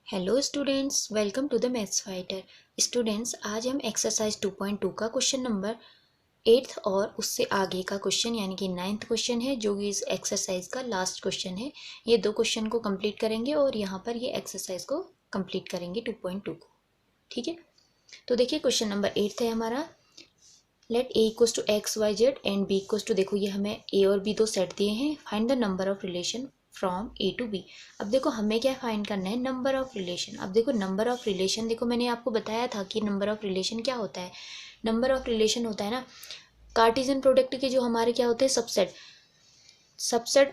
Hello students, welcome to the maths fighter. Students, आज हम exercise 2.2 का क्वेश्चन नंबर 8th और उससे आगे का क्वेश्चन यानी कि 9th क्वेश्चन है, जो कि इस एक्सरसाइज का लास्ट क्वेश्चन है। ये दो क्वेश्चन को कंप्लीट करेंगे और यहाँ पर ये एक्सरसाइज को कंप्लीट करेंगे 2.2 को। ठीक है, तो देखिए क्वेश्चन नंबर 8th है हमारा। Let A equals to x y z and B equals to, देखो ये हमें ए और बी दो सेट दिए हैं। Find the number of relation from A to B. अब देखो हमें क्या फाइंड करना है, नंबर ऑफ रिलेशन। अब देखो नंबर ऑफ रिलेशन, देखो मैंने आपको बताया था कि नंबर ऑफ रिलेशन क्या होता है। नंबर ऑफ रिलेशन होता है ना, कार्टेशियन प्रोडक्ट के जो हमारे क्या होते हैं, subset subset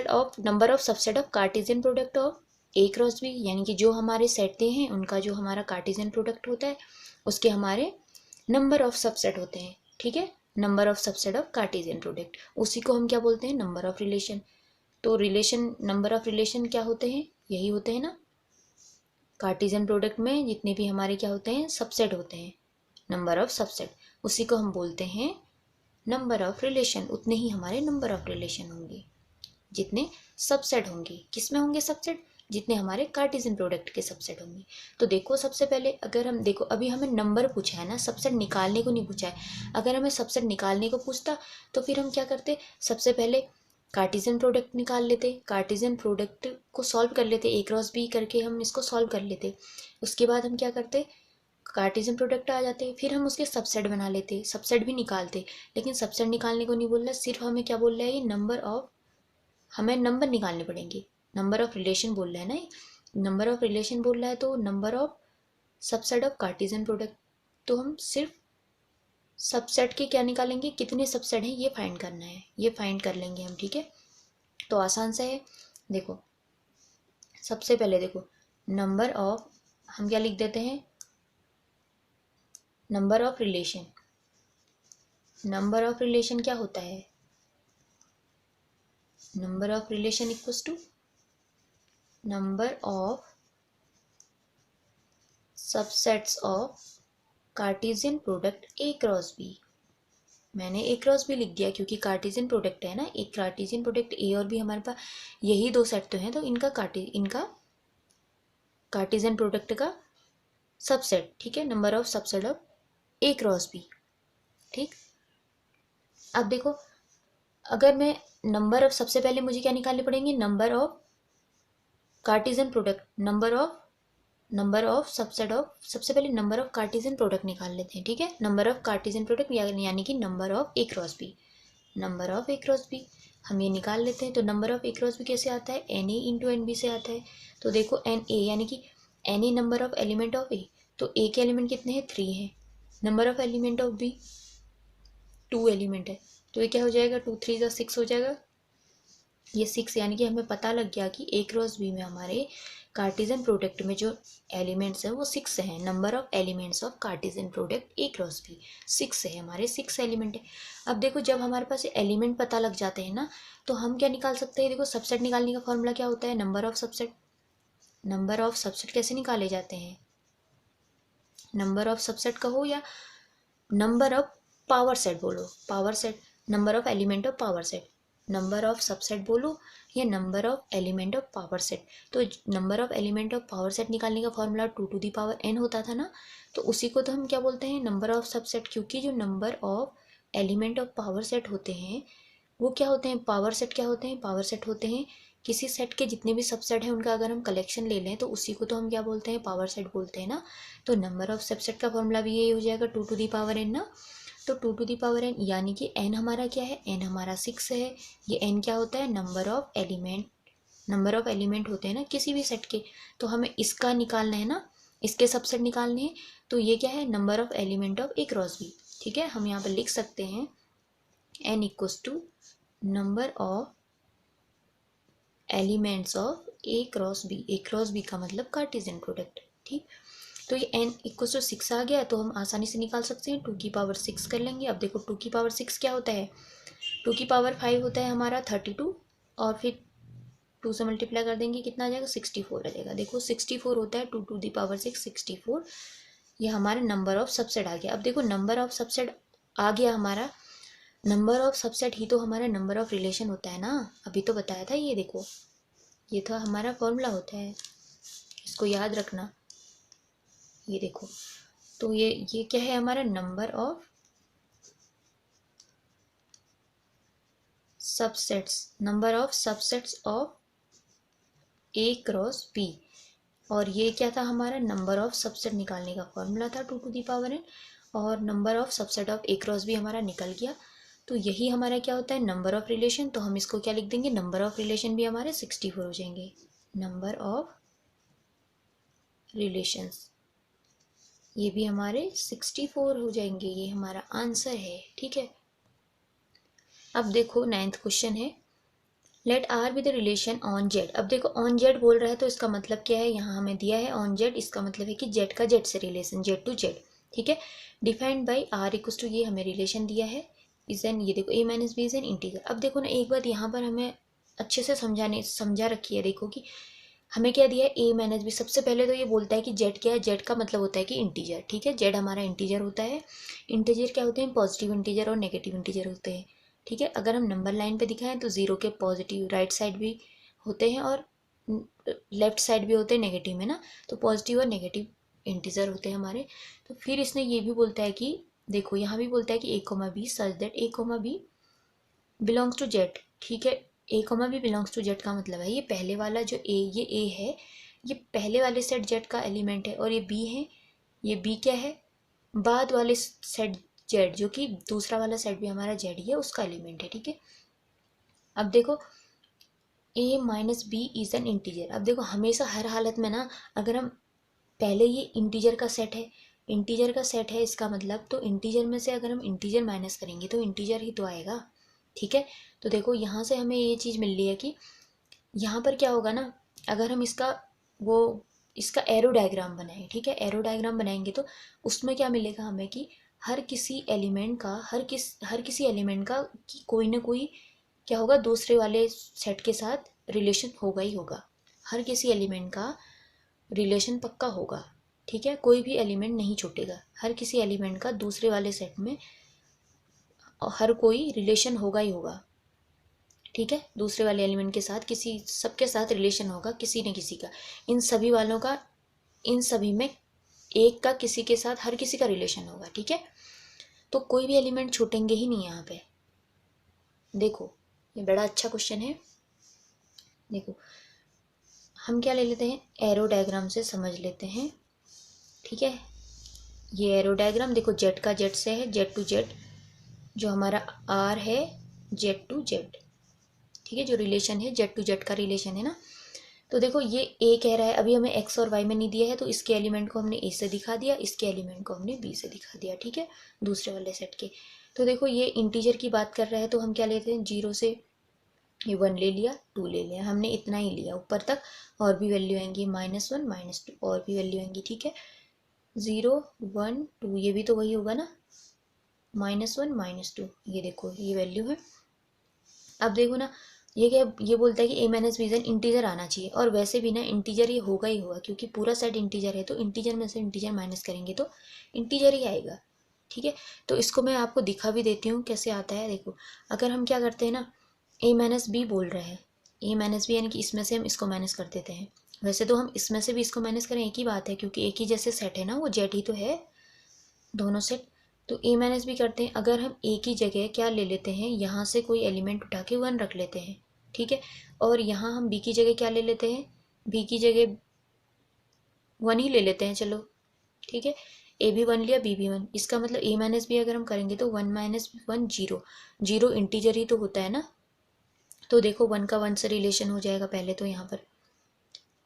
of number of subset of Cartesian product of A cross B, यानी कि जो हमारे सेट हैं उनका जो हमारा कार्टेशियन प्रोडक्ट होता है उसके हमारे नंबर ऑफ सबसेट होते हैं। ठीक है, number of subset of Cartesian product, उसी को हम क्या बोलते हैं, नंबर ऑफ रिलेशन। तो रिलेशन, नंबर ऑफ रिलेशन क्या होते हैं, यही होते हैं ना, कार्टेशियन प्रोडक्ट में जितने भी हमारे क्या होते हैं, सबसेट होते हैं, नंबर ऑफ सबसेट, उसी को हम बोलते हैं नंबर ऑफ रिलेशन। उतने ही हमारे नंबर ऑफ रिलेशन होंगे जितने सबसेट होंगे। किसमें होंगे सबसेट, जितने हमारे कार्टेशियन प्रोडक्ट के सबसेट होंगे। तो देखो सबसे पहले अगर हम देखो, अभी हमें नंबर पूछा है ना, सबसेट निकालने को नहीं पूछा है। अगर हमें सबसेट निकालने को पूछता तो फिर हम क्या करते, सबसे पहले कार्टेशियन प्रोडक्ट निकाल लेते, कार्टेशियन प्रोडक्ट को सॉल्व कर लेते, ए क्रॉस बी करके हम इसको सॉल्व कर लेते। उसके बाद हम क्या करते, कार्टेशियन प्रोडक्ट आ जाते, फिर हम उसके सबसेट बना लेते, सबसेट भी निकालते। लेकिन सबसेट निकालने को नहीं बोल रहा, सिर्फ हमें क्या बोल रहा है, ये नंबर ऑफ, हमें नंबर निकालने पड़ेंगे। नंबर ऑफ रिलेशन बोल रहा है ना, नंबर ऑफ रिलेशन बोल रहा है, तो number of subset of Cartesian product, तो हम सिर्फ सबसेट के क्या निकालेंगे, कितने सबसेट हैं ये फाइंड करना है, ये फाइंड कर लेंगे हम। ठीक है, तो आसान से है। देखो सबसे पहले देखो नंबर ऑफ, हम क्या लिख देते हैं, number of relation. Number of relation क्या होता है, number of relation equals to number of subsets of Cartesian product A cross B. मैंने ए क्रॉस बी लिख दिया क्योंकि कार्टेशियन प्रोडक्ट है ना, एक कार्टेशियन प्रोडक्ट ए और बी, हमारे पास यही दो सेट तो हैं, तो इनका कार्टेशियन प्रोडक्ट का सबसेट। ठीक है, number of subset of A cross B. ठीक, अब देखो अगर मैं नंबर ऑफ, सबसे पहले मुझे क्या निकालने पड़ेंगे, number of Cartesian product, number of subset of, सबसे पहले नंबर ऑफ कार्टेशियन प्रोडक्ट निकाल लेते हैं। ठीक है, नंबर ऑफ कार्टेशियन प्रोडक्ट यानी कि number of A cross B, number of A cross B हम ये निकाल लेते हैं। तो number of A cross B कैसे आता है, n A into n B से आता है। तो देखो एन ए यानी कि n A number of element of A, तो ए के एलिमेंट कितने हैं, 3 हैं। Number of element of B 2 element है, तो ये क्या हो जाएगा, 2 3 जा 6 हो जाएगा, ये 6, यानी कि हमें पता लग गया कि ए क्रॉस बी में हमारे कार्टेशियन प्रोडक्ट में जो एलिमेंट्स हैं वो 6 हैं। Number of elements of Cartesian product A cross B 6 है, हमारे 6 एलिमेंट है। अब देखो जब हमारे पास एलिमेंट पता लग जाते हैं ना, तो हम क्या निकाल सकते हैं, देखो सबसेट निकालने का फॉर्मूला क्या होता है, number of subset. Number of subset कैसे निकाले जाते हैं, नंबर ऑफ सबसेट कहो या नंबर ऑफ पावर सेट बोलो, power set, number of element of power set, number of subset बोलो या number of element of power set. तो number of element of power set निकालने का formula 2 to the power n होता था ना, तो उसी को तो हम क्या बोलते हैं, नंबर ऑफ सबसेट। क्योंकि जो number of element of power set होते हैं वो क्या होते हैं, पावर सेट क्या होते हैं, पावर सेट होते हैं किसी सेट के जितने भी सबसेट हैं उनका अगर हम कलेक्शन ले लें तो उसी को तो हम क्या बोलते हैं, पावर सेट बोलते हैं ना। तो नंबर ऑफ सबसेट का फॉर्मूला भी यही हो जाएगा, 2 टू दी पावर n ना। तो 2 टू दी पावर n यानी कि n हमारा क्या है, n हमारा 6 है। ये n क्या होता है, number of element, number of element होते हैं ना किसी भी सेट के, तो हमें इसका निकालना है ना, इसके सबसेट निकालने हैं। तो ये क्या है, number of element of A cross B. ठीक है, हम यहाँ पर लिख सकते हैं n equals to number of elements of A cross B. A cross B का मतलब कार्टेशियन प्रोडक्ट। ठीक, तो ये n इक्वल टू 6 आ गया, तो हम आसानी से निकाल सकते हैं, 2 की पावर 6 कर लेंगे। अब देखो 2 की पावर 6 क्या होता है, 2 की पावर 5 होता है हमारा 32, और फिर 2 से मल्टीप्लाई कर देंगे कितना आ जाएगा, 64 आ जाएगा। देखो 64 होता है, 2 टू दी पावर 6 64, ये हमारा नंबर ऑफ सबसेट आ गया। अब देखो नंबर ऑफ सबसेट आ गया हमारा, नंबर ऑफ सबसेट ही तो हमारा नंबर ऑफ रिलेशन होता है ना, अभी तो बताया था ये। देखो ये तो हमारा फॉर्मूला होता है, इसको याद रखना। ये देखो, तो ये क्या है हमारा, number of subsets of A cross B. और ये क्या था हमारा, नंबर ऑफ सबसेट निकालने का फॉर्मूला था 2n, और number of subset of A cross B हमारा निकल गया। तो यही हमारा क्या होता है, नंबर ऑफ रिलेशन। तो हम इसको क्या लिख देंगे, नंबर ऑफ रिलेशन भी हमारे 64 हो जाएंगे। नंबर ऑफ रिलेशंस ये भी हमारे 64 हो जाएंगे। ये हमारा आंसर है, ठीक है। अब देखो 9th क्वेश्चन है, let R with relation on Z. अब देखो ऑन जेड बोल रहा है तो इसका मतलब क्या है, यहाँ हमें दिया है ऑन जेड, इसका मतलब है कि जेड का जेड से रिलेशन, जेड टू जेड, ठीक है। Defined by R equals to, ये हमें रिलेशन दिया है, इज एन, ये देखो A minus B is an integer. अब देखो ना एक बात यहाँ पर हमें अच्छे से समझा रखी है, देखो कि हमें क्या दिया है, ए माइनस बी। सबसे पहले तो ये बोलता है कि जेड क्या है, जेड का मतलब होता है कि इंटीजर, ठीक है। जेड हमारा इंटीजर होता है। इंटीजर क्या होते हैं, पॉजिटिव इंटीजर और नेगेटिव इंटीजर होते हैं, ठीक है। अगर हम नंबर लाइन पे दिखाएं तो जीरो के पॉजिटिव राइट साइड भी होते हैं और लेफ्ट साइड भी होते हैं नेगेटिव में ना, तो पॉजिटिव और नेगेटिव इंटीजर होते हैं हमारे। तो फिर इसने ये भी बोलता है कि देखो यहाँ भी बोलता है कि A comma B such that A comma B belongs to Z, ठीक है। A comma B belongs to Z का मतलब है ये पहले वाला जो ये ए है, ये पहले वाले सेट जेड का एलिमेंट है, और ये बी है, ये बी क्या है, बाद वाले सेट जेड, जो कि दूसरा वाला सेट भी हमारा जेड ही है, उसका एलिमेंट है, ठीक है। अब देखो A minus B is an integer. अब देखो हमेशा हर हालत में ना, अगर हम पहले ये इंटीजर का सेट है, इंटीजर का सेट है इसका मतलब, तो इंटीजर में से अगर हम इंटीजर माइनस करेंगे तो इंटीजर ही तो आएगा, ठीक है। तो देखो यहाँ से हमें ये चीज़ मिल रही है कि यहाँ पर क्या होगा ना, अगर हम इसका एरो डायग्राम बनाएं, ठीक है, एरो डायग्राम बनाएंगे तो उसमें क्या मिलेगा हमें कि हर किसी एलिमेंट का हर किसी एलिमेंट का कोई ना कोई क्या होगा, दूसरे वाले सेट के साथ रिलेशन होगा ही होगा। हर किसी एलिमेंट का रिलेशन पक्का होगा, ठीक है। कोई भी एलिमेंट नहीं छूटेगा, हर किसी एलिमेंट का दूसरे वाले सेट में हर कोई रिलेशन होगा ही होगा, ठीक है। दूसरे वाले एलिमेंट के साथ किसी सबके साथ रिलेशन होगा, किसी न किसी का, इन सभी वालों का, इन सभी में एक का किसी के साथ हर किसी का रिलेशन होगा, ठीक है। तो कोई भी एलिमेंट छूटेंगे ही नहीं यहाँ पे। देखो ये बड़ा अच्छा क्वेश्चन है। देखो हम क्या ले लेते हैं, एरो डायग्राम से समझ लेते हैं, ठीक है। ये एरो डायग्राम देखो, जेड का जेड से है, जेड टू जेड, जो हमारा आर है जेड टू जेड, ठीक है। जो रिलेशन है जेड टू जेड का रिलेशन है ना। तो देखो ये ए कह रहा है, अभी हमें एक्स और वाई में नहीं दिया है, तो इसके एलिमेंट को हमने ए से दिखा दिया, इसके एलिमेंट को हमने बी से दिखा दिया, ठीक है, दूसरे वाले सेट के। तो देखो ये इंटीजर की बात कर रहा है, तो हम क्या लेते हैं, जीरो से ये 1 ले लिया, 2 ले लिया, हमने इतना ही लिया ऊपर तक, और भी वैल्यू आएंगी -1 -2 और भी वैल्यू आएंगी, ठीक है। 0 1 2 ये भी तो वही होगा ना, -1 -2, ये देखो ये वैल्यू है। अब देखो ना ये क्या, ये बोलता है कि ए माइनस बी इंटीजर आना चाहिए, और वैसे भी ना इंटीजर ये होगा ही होगा, क्योंकि पूरा सेट इंटीजर है, तो इंटीजर में से इंटीजर माइनस करेंगे तो इंटीजर ही आएगा, ठीक है। तो इसको मैं आपको दिखा भी देती हूँ कैसे आता है। देखो अगर हम क्या करते हैं ना, ए माइनस बी बोल रहे हैं, ए माइनस बी यानी कि इसमें से हम इसको माइनस कर देते हैं। वैसे तो हम इसमें से भी इसको माइनस करें एक ही बात है, क्योंकि एक ही जैसे सेट है ना, वो जेड ही तो है दोनों सेट। तो ए माइनस बी करते हैं, अगर हम ए की जगह क्या ले लेते हैं, यहाँ से कोई एलिमेंट उठा के 1 रख लेते हैं, ठीक है। और यहाँ हम बी की जगह क्या ले लेते हैं, बी की जगह 1 ही ले लेते हैं, चलो ठीक है। ए भी 1 लिया, बी भी 1, इसका मतलब ए माइनस बी अगर हम करेंगे तो 1 - 1 0, जीरो इंटीजर ही तो होता है ना। तो देखो 1 का 1 से रिलेशन हो जाएगा, पहले तो यहाँ पर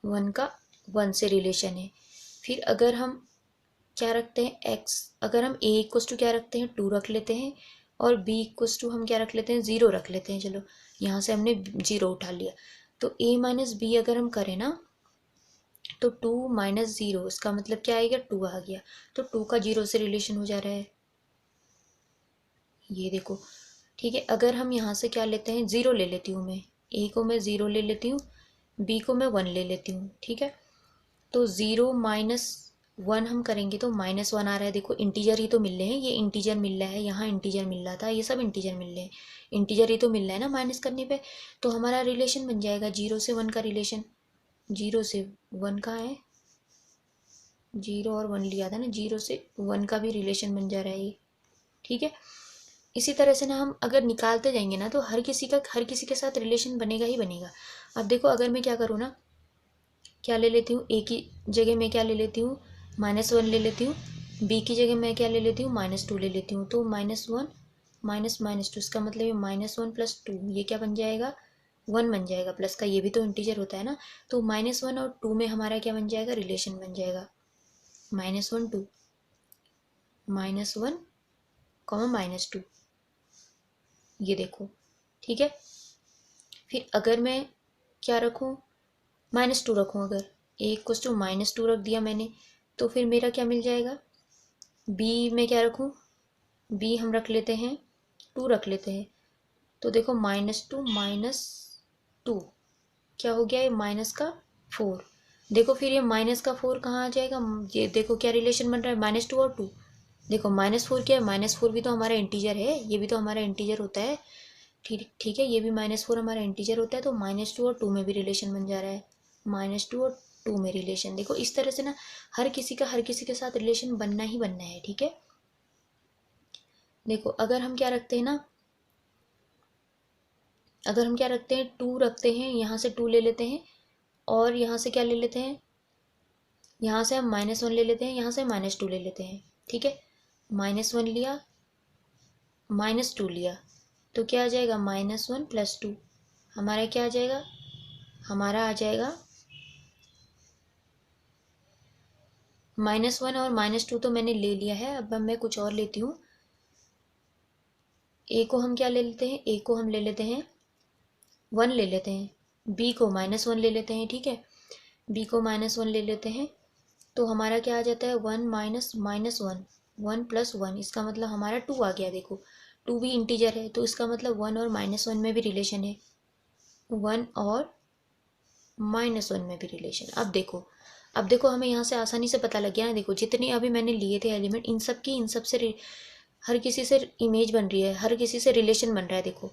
1 का 1 से रिलेशन है। फिर अगर हम क्या रखते हैं x, अगर हम a इक्वस टू क्या रखते हैं 2 रख लेते हैं, और b इक्वस टू हम क्या रख लेते हैं 0 रख लेते हैं, चलो यहाँ से हमने 0 उठा लिया। तो a माइनस बी अगर हम करें ना, तो 2 - 0 इसका मतलब क्या आएगा, 2 आ गया। तो 2 का 0 से रिलेशन हो जा रहा है, ये देखो, ठीक है। अगर हम यहाँ से क्या लेते हैं, 0 ले लेती हूँ मैं, a को मैं 0 ले लेती हूँ, b को मैं 1 ले लेती हूँ, ठीक है। तो 0 - 1 हम करेंगे तो -1 आ रहा है। देखो इंटीजर ही तो मिल रहे हैं, ये इंटीजर मिल रहा है, यहाँ इंटीजर मिल रहा था, ये सब इंटीजर मिल रहे हैं, इंटीजर ही तो मिल रहा है ना माइनस करने पे। तो हमारा रिलेशन बन जाएगा 0 से 1 का रिलेशन। 0 से 1 कहाँ है, 0 और 1 लिया था ना, 0 से 1 का भी रिलेशन बन जा रहा है ये, ठीक है। इसी तरह से ना हम अगर निकालते जाएंगे ना तो हर किसी के साथ रिलेशन बनेगा ही बनेगा। अब देखो अगर मैं क्या करूँ ना, क्या ले लेती हूँ, ए की जगह मैं क्या ले लेती हूँ, -1 ले लेती हूँ, बी की जगह मैं क्या ले लेती हूँ, -2 ले लेती हूँ। तो -1 -2, इसका मतलब ये -1 + 2, ये क्या बन जाएगा, 1 बन जाएगा, प्लस का ये भी तो इंटीजर होता है ना। तो -1 और 2 में हमारा क्या बन जाएगा, रिलेशन बन जाएगा, -1 2, -1, -2, ये देखो, ठीक है। फिर अगर मैं क्या रखूँ, -2 रखूँ, अगर ए इक्वस टू -2 रख दिया मैंने, तो फिर मेरा क्या मिल जाएगा, बी में क्या रखूँ, बी हम रख लेते हैं 2 रख लेते हैं। तो देखो -2 क्या हो गया, ये माइनस का 4। देखो फिर ये माइनस का 4 कहाँ आ जाएगा, ये देखो क्या रिलेशन बन रहा है, -2 और 2। देखो -4 क्या है, -4 भी तो हमारा इंटीजर है, ये भी तो हमारा इंटीजर होता है, ठीक ठीक है, ये भी -4 हमारा इंटीजर होता है। तो -2 और 2 में भी रिलेशन बन जा रहा है, -2 और 2 में रिलेशन। देखो इस तरह से ना हर किसी के साथ रिलेशन बनना ही बनना है, ठीक है। देखो अगर हम क्या रखते हैं ना, अगर हम क्या रखते हैं, 2 रखते हैं, यहाँ से 2 ले लेते हैं, और यहाँ से क्या ले लेते हैं, यहाँ से हम -1 ले लेते हैं, यहाँ से -2 ले लेते हैं, ठीक है। -1 लिया, -2 लिया, तो क्या आ जाएगा, -1 + 2, हमारा क्या आ जाएगा, हमारा आ जाएगा -1 और -2 तो मैंने ले लिया है। अब मैं कुछ और लेती हूँ, ए को हम क्या ले लेते हैं, ए को हम ले लेते हैं 1 ले लेते हैं, बी को -1 ले लेते हैं, ठीक है, बी को -1 ले लेते हैं। तो हमारा क्या आ जाता है, 1 माइनस -1, 1 + 1, इसका मतलब हमारा 2 आ गया। देखो 2 भी इंटीजर है, तो इसका मतलब 1 और -1 में भी रिलेशन है, 1 और -1 में भी रिलेशन। अब देखो हमें यहाँ से आसानी से पता लग गया ना। देखो जितने अभी मैंने लिए थे एलिमेंट, इन सब से हर किसी से इमेज बन रही है, हर किसी से रिलेशन बन रहा है। देखो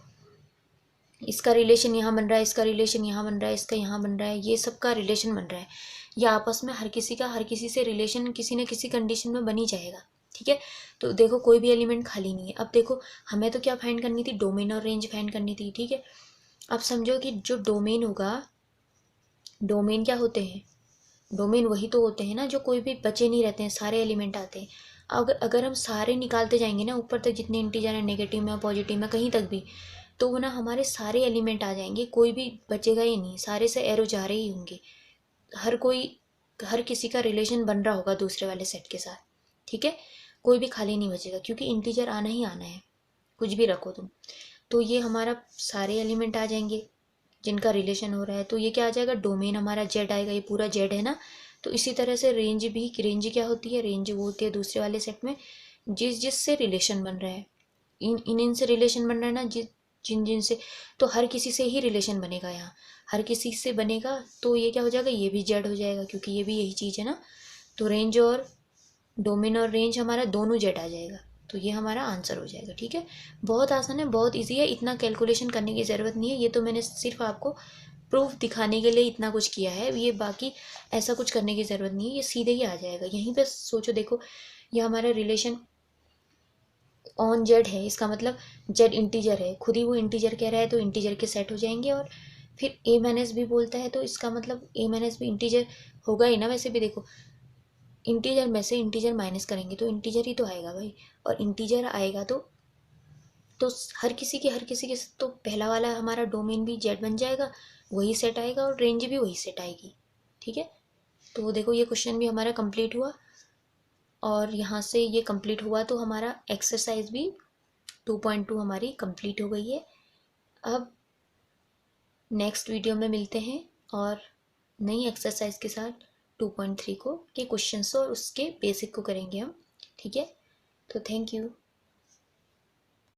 इसका रिलेशन यहाँ बन रहा है, इसका रिलेशन यहाँ बन रहा है, इसका यहाँ बन रहा है, ये सब का रिलेशन बन रहा है। ये आपस में हर किसी से रिलेशन किसी न किसी कंडीशन में बन ही जाएगा, ठीक है। तो देखो कोई भी एलिमेंट खाली नहीं है। अब देखो हमें तो क्या फाइंड करनी थी, डोमेन और रेंज फाइंड करनी थी, ठीक है। अब समझो कि जो डोमेन होगा, डोमेन क्या होते हैं, डोमेन वही तो होते हैं ना जो कोई भी बचे नहीं रहते हैं, सारे एलिमेंट आते हैं। अगर हम सारे निकालते जाएंगे ना ऊपर तक, जितने इंटीजर है, नेगेटिव में पॉजिटिव में कहीं तक भी, तो वो ना हमारे सारे एलिमेंट आ जाएंगे, कोई भी बचेगा ही नहीं, सारे से एरो जा रहे ही होंगे। हर किसी का रिलेशन बन रहा होगा दूसरे वाले सेट के साथ, ठीक है। कोई भी खाली नहीं बचेगा, क्योंकि इंटीजर आना ही आना है, कुछ भी रखो तुम। तो ये हमारा सारे एलिमेंट आ जाएंगे जिनका रिलेशन हो रहा है। तो ये क्या आ जाएगा, डोमेन हमारा जेड आएगा, ये पूरा जेड है ना। तो इसी तरह से रेंज क्या होती है, रेंज वो होती है दूसरे वाले सेट में जिससे रिलेशन बन रहा है, इन से रिलेशन बन रहा है ना, जिन से। तो हर किसी से ही रिलेशन बनेगा, यहाँ हर किसी से बनेगा। तो ये क्या हो जाएगा, ये भी जेड हो जाएगा, क्योंकि ये भी यही चीज़ है ना। तो रेंज और डोमेन और रेंज हमारा दोनों जेड आ जाएगा। तो ये हमारा आंसर हो जाएगा, ठीक है। बहुत आसान है, बहुत इजी है, इतना कैलकुलेशन करने की ज़रूरत नहीं है। ये तो मैंने सिर्फ आपको प्रूफ दिखाने के लिए इतना कुछ किया है, ये बाकी ऐसा कुछ करने की ज़रूरत नहीं है, ये सीधे ही आ जाएगा। यहीं पे सोचो, देखो ये हमारा रिलेशन ऑन जेड है, इसका मतलब जेड इंटीजर है, खुद ही वो इंटीजर कह रहा है, तो इंटीजर के सेट हो जाएंगे। और फिर ए माइनस बी बोलता है, तो इसका मतलब ए माइनस बी इंटीजर होगा ही ना। वैसे भी देखो इंटीजर में से इंटीजर माइनस करेंगे तो इंटीजर ही तो आएगा भाई, और इंटीजर आएगा तो हर किसी के तो पहला वाला हमारा डोमेन भी जेड बन जाएगा, वही सेट आएगा, और रेंज भी वही सेट आएगी, ठीक है। तो देखो ये क्वेश्चन भी हमारा कंप्लीट हुआ, और यहाँ से ये कंप्लीट हुआ तो हमारा एक्सरसाइज भी 2.2 हमारी कंप्लीट हो गई है। अब नेक्स्ट वीडियो में मिलते हैं और नई एक्सरसाइज के साथ 2.3 को के क्वेश्चंस और उसके बेसिक को करेंगे हम, ठीक है। तो थैंक यू।